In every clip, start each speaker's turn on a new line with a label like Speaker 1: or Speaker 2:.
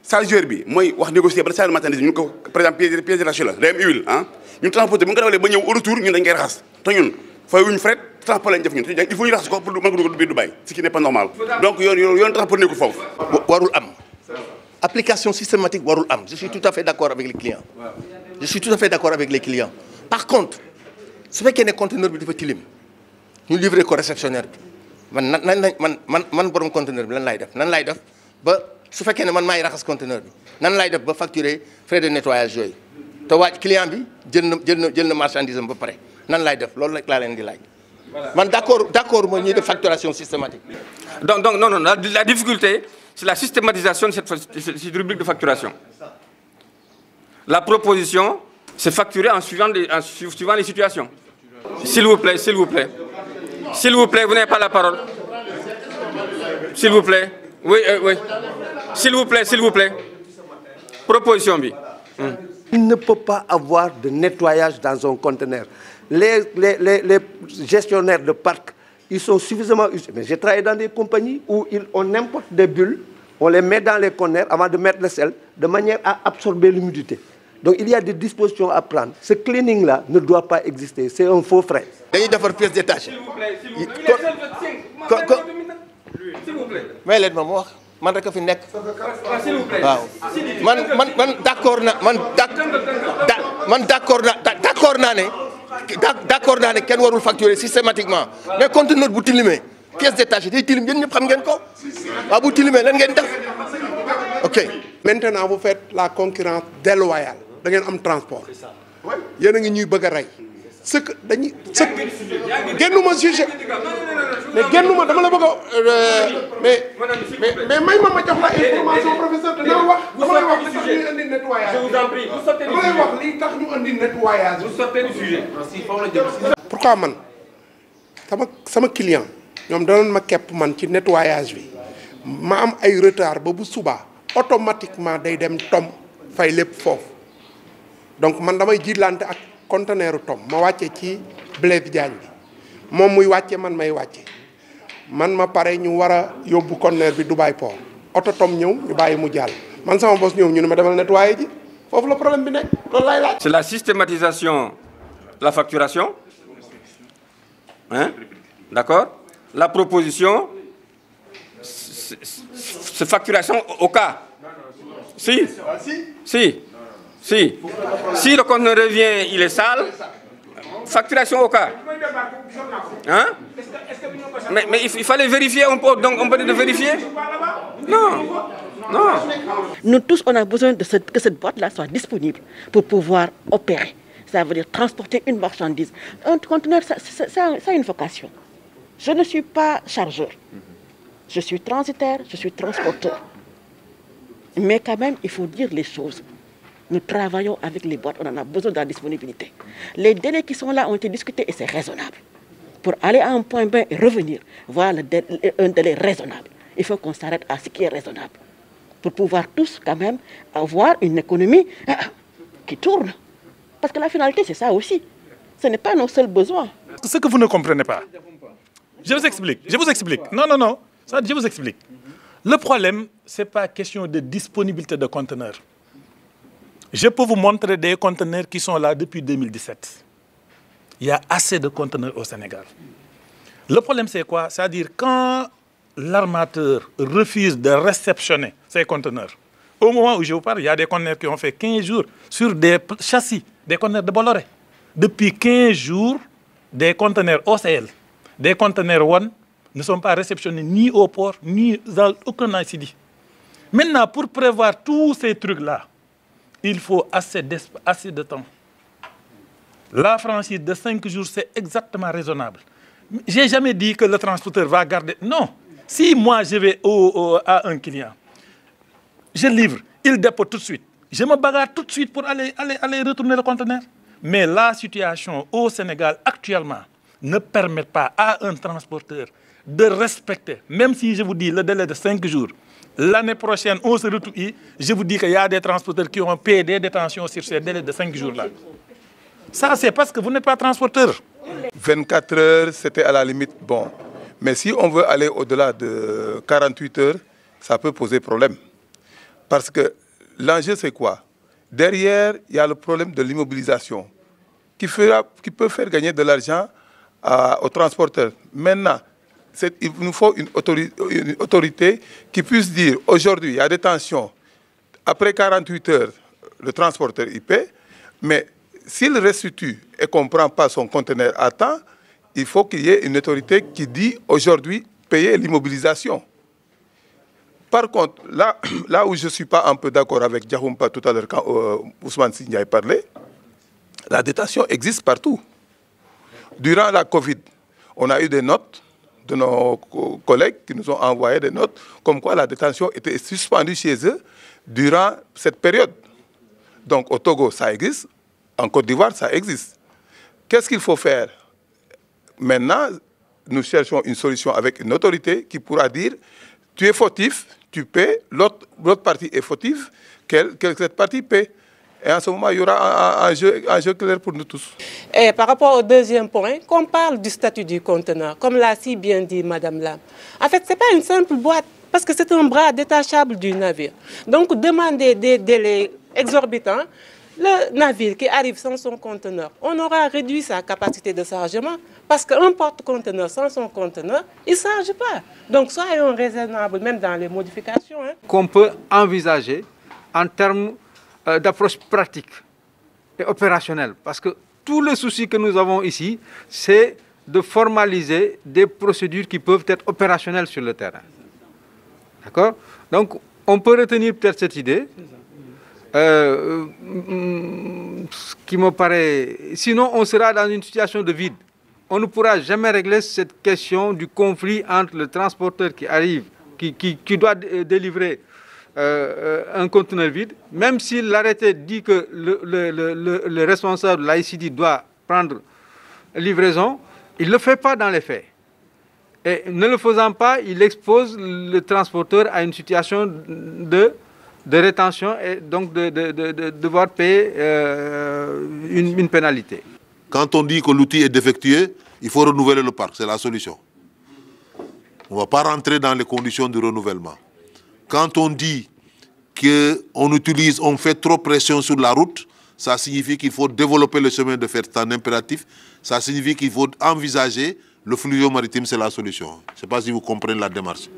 Speaker 1: chargeur bi mooy wax négocier ba saa marchandise ñu ko par exemple pièce détachée la day am huile ah ñun transporteur bu ñu ko defalee ba ñëw au retour ñun dañ koy raxas te ñun fayuñu fret transport lañ def ñun il faut ñu raxas ko pour mën ko dugal biir Dubaï ce qui n'est pas normal. donc yoon transport nekkul foofu.
Speaker 2: warul am application systématique warul am je suis tout à fait d'accord avec les clients. je suis tout à fait d'accord avec les clients. par contre su fekkee ne conteneur bi dafa tilim ñu livré ko réceptionnaire bi man borom conteneur bi lan laay def nan laay def ba su fekkee ne man maay raxas conteneur bi nan laay def ba facturer frais de nettoyage yooyu te waaj client bi jël na marchandise am ba pare nan laay def loolu rek laa leen di laaj. man d'accord mooy ñuy def facturation systématique.
Speaker 3: donc non la difficulté c'est la systématisation de cette rubrique de facturation. La proposition c'est facturer en suivant les situations. S'il vous plaît vous n'avez pas la parole. S'il vous plaît oui. S'il vous plaît proposition bi.
Speaker 4: Il ne peut pas avoir de nettoyage dans un conteneur. Les gestionnaires de parc, ils sont suffisamment usés. Mais j'ai travaillé dans des compagnies où on importe des bulles, on les met dans les conteneurs avant de mettre le sel, de manière à absorber l'humidité. Donc il y a des dispositions à prendre. Ce cleaning-là ne doit pas exister. C'est un faux frais.
Speaker 2: dañuy defar pièce détachée.
Speaker 3: S'il vous plaît.
Speaker 2: may leen ma wax man rek a fi nekk. waaw man d'accord naa ne kenn warul facturer systématiquement mais conteneur bu tilimee pièce détachée day tilim yéen ñëpp xam ngeen ko waaw bu tilimee lan ngeen def ok.
Speaker 5: Maintenant vous faites la concurrence déloyale da ngeen am transport yéen a ngi ñuy bëgg a rey ce que dañuy génnuma sujet mais génnuma dama la bëgg a mais may ma jox la information professeur dama lay wax li tax ñu indi nettoyage.
Speaker 3: Je vous en prie, vous sortez du sujet.
Speaker 5: dama lay wax li tax ñu indi nettoyage.
Speaker 3: Vous sortez du sujet.
Speaker 5: pourquoi man sama client ñoom danoon ma kepp man ci nettoyage bi ma am ay retard ba bu subaa automatiquement day dem tom fay lépp foofu donc man damay jiitlante ak conteneur tom ma wàcce ci Blaise Diagne bi moom muy wàcce man may wàcce man ma pare ñu war a yóbbu conteneur bi Dubai port oto tom ñëw ñu bàyyi mu jàll man sama boss ñëw ñu ne ma demal nettoyer ji foofu la problème bi nekk loolu lay laaj.
Speaker 3: C'est la systématisation de la facturation hein d'accord la proposition c'est facturation au cas. Si le conteneur revient il est sale facturation au cas hein mais il fallait vérifier on peut de vérifier non.
Speaker 6: Nous tous on a besoin que cette boîte-là soit disponible pour pouvoir opérer. Ça veut dire transporter une marchandise. Un conteneur ça a une vocation. Je ne suis pas chargeur. Je suis transitaire, je suis transporteur. Mais quand même, il faut dire les choses. Nous travaillons avec les boîtes, on en a besoin de la disponibilité. Les délais qui sont là ont été discutés et c'est raisonnable. Pour aller à un point B et revenir, voilà un délai raisonnable. Il faut qu'on s'arrête à ce qui est raisonnable. Pour pouvoir tous quand même avoir une économie qui tourne. Parce que la finalité, c'est ça aussi. Ce n'est pas nos seuls besoins.
Speaker 7: Ce que vous ne comprenez pas, je vous explique. Non. Ça, je vous explique. Le problème, ce n'est pas question de disponibilité de conteneurs. Je peux vous montrer des conteneurs qui sont là depuis 2017. Il y a assez de conteneurs au Sénégal. Le problème, c'est quoi? C'est-à-dire quand l'armateur refuse de réceptionner ces conteneurs, au moment où je vous parle, il y a des conteneurs qui ont fait 15 jours sur des châssis, des conteneurs de Bolloré. Depuis 15 jours, des conteneurs OCL, des conteneurs One, ne sont pas réceptionnés ni au port, ni dans aucun ICD. Maintenant, pour prévoir tous ces trucs-là, il faut assez de temps. La franchise de 5 jours, c'est exactement raisonnable. Je n'ai jamais dit que le transporteur va garder... Non. Si moi, je vais à un client, je livre, il dépose tout de suite. Je me bagarre tout de suite pour aller retourner le conteneur. Mais la situation au Sénégal actuellement ne permet pas à un transporteur de respecter, même si je vous dis le délai de 5 jours, l'année prochaine, on se retrouve, je vous dis qu'il y a des transporteurs qui ont payé des détentions sur ces délais de 5 jours-là. Ça, c'est parce que vous n'êtes pas transporteur.
Speaker 8: 24 heures, c'était à la limite bon. Mais si on veut aller au-delà de 48 heures, ça peut poser problème. Parce que l'enjeu, c'est quoi? Derrière, il y a le problème de l'immobilisation qui peut faire gagner de l'argent aux transporteurs. Maintenant, il nous faut une autorité qui puisse dire aujourd'hui, il y a des tensions. Après 48 heures, le transporteur y paie, mais s'il restitue et qu'on ne prend pas son conteneur à temps, il faut qu'il y ait une autorité qui dit aujourd'hui payer l'immobilisation. Par contre, là où je ne suis pas un peu d'accord avec Diakhoumpa tout à l'heure quand Ousmane Sy a parlé, la détention existe partout. Durant la Covid, on a eu des notes de nos collègues qui nous ont envoyé des notes comme quoi la détention était suspendue chez eux durant cette période. Donc au Togo, ça existe. En Côte d'Ivoire, ça existe. Qu'est-ce qu'il faut faire? Maintenant, nous cherchons une solution avec une autorité qui pourra dire tu es fautif, tu paies, l'autre partie est fautive, que cette partie paie. Et en ce moment, il y aura un jeu clair pour nous tous.
Speaker 9: Et par rapport au deuxième point, qu'on parle du statut du conteneur, comme l'a si bien dit Madame Lam. En fait, ce n'est pas une simple boîte, parce que c'est un bras détachable du navire. Donc, demander des délais exorbitants, le navire qui arrive sans son conteneur, on aura réduit sa capacité de chargement, parce qu'un porte-conteneur sans son conteneur, il ne charge pas. Donc, soyons raisonnables, même dans les modifications.
Speaker 10: Qu'on peut envisager en termes d'approche pratique et opérationnelle. Parce que tout le souci que nous avons ici, c'est de formaliser des procédures qui peuvent être opérationnelles sur le terrain. D'accord? Donc, on peut retenir peut-être cette idée. Ce qui me paraît... Sinon, on sera dans une situation de vide. On ne pourra jamais régler cette question du conflit entre le transporteur qui arrive, qui doit délivrer un conteneur vide, même si l'arrêté dit que le responsable de l'ICD doit prendre livraison, il ne le fait pas dans les faits. Et ne le faisant pas, il expose le transporteur à une situation de rétention et donc de devoir payer une pénalité.
Speaker 11: Quand on dit que l'outil est défectueux, il faut renouveler le parc, c'est la solution. On ne va pas rentrer dans les conditions du renouvellement. Quand on dit on fait trop pression sur la route, ça signifie qu'il faut développer le chemin de fer, c'est un impératif. Ça signifie qu'il faut envisager le fluvio maritime, c'est la solution. Je ne sais pas si vous comprenez la démarche.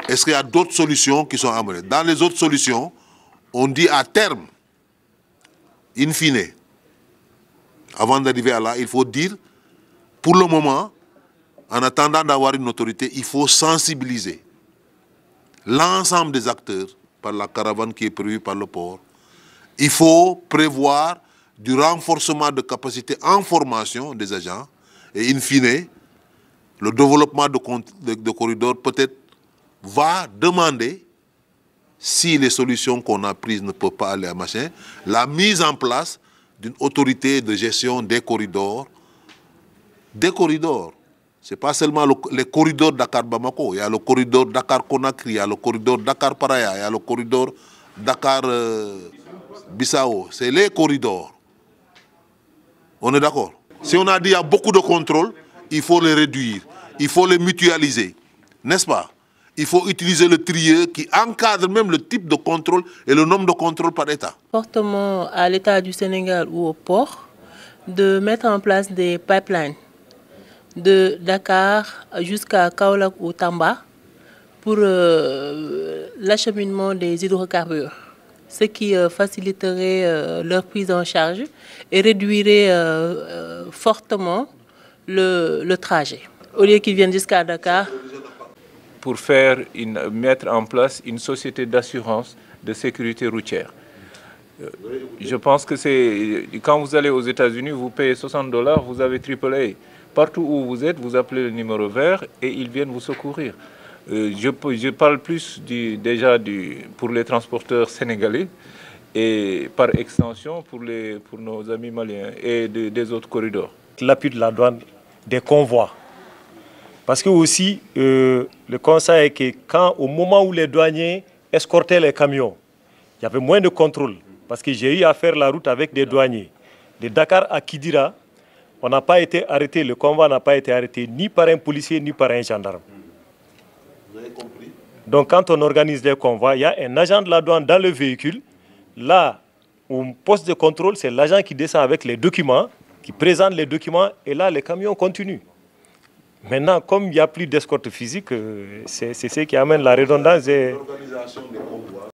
Speaker 11: Est-ce qu'il y a d'autres solutions qui sont amenées? Dans les autres solutions, on dit à terme, in fine, avant d'arriver à là, il faut dire, pour le moment, en attendant d'avoir une autorité, il faut sensibiliser l'ensemble des acteurs par la caravane qui est prévue par le port. Il faut prévoir du renforcement de capacité en formation des agents et in fine, le développement de corridors peut-être va demander, si les solutions qu'on a prises ne peuvent pas aller à machin, la mise en place d'une autorité de gestion des corridors. Des corridors. Ce n'est pas seulement les corridors Dakar-Bamako. Il y a le corridor Dakar-Conakry, il y a le corridor Dakar-Paraya, il y a le corridor Dakar-Bissau. C'est les corridors. On est d'accord? Si on a dit qu'il y a beaucoup de contrôles, il faut les réduire. Il faut les mutualiser. N'est-ce pas? Il faut utiliser le trieur qui encadre même le type de contrôle et le nombre de contrôles par État.
Speaker 12: Fortement à l'État du Sénégal ou au port de mettre en place des pipelines de Dakar jusqu'à Kaolack ou Tamba pour l'acheminement des hydrocarbures, ce qui faciliterait leur prise en charge et réduirait fortement le trajet. Au lieu qu'ils viennent jusqu'à Dakar.
Speaker 13: Pour mettre en place une société d'assurance de sécurité routière. Je pense que quand vous allez aux États-Unis, vous payez $60, vous avez AAA. Partout où vous êtes, vous appelez le numéro vert et ils viennent vous secourir. Je parle plus pour les transporteurs sénégalais et par extension pour nos amis maliens et des autres corridors.
Speaker 14: L'appui de la douane, des convois. Parce que aussi, le constat est que au moment où les douaniers escortaient les camions, il y avait moins de contrôle. Parce que j'ai eu à faire la route avec des douaniers. De Dakar à Kidira, on n'a pas été arrêté, le convoi n'a pas été arrêté ni par un policier ni par un gendarme.
Speaker 11: Vous avez compris?
Speaker 14: Donc quand on organise les convois, il y a un agent de la douane dans le véhicule. Là, au poste de contrôle, c'est l'agent qui descend avec les documents, qui présente les documents, et là, les camions continuent. Maintenant, comme il n'y a plus d'escorte physique, c'est ce qui amène la redondance.
Speaker 11: L'organisation des convois,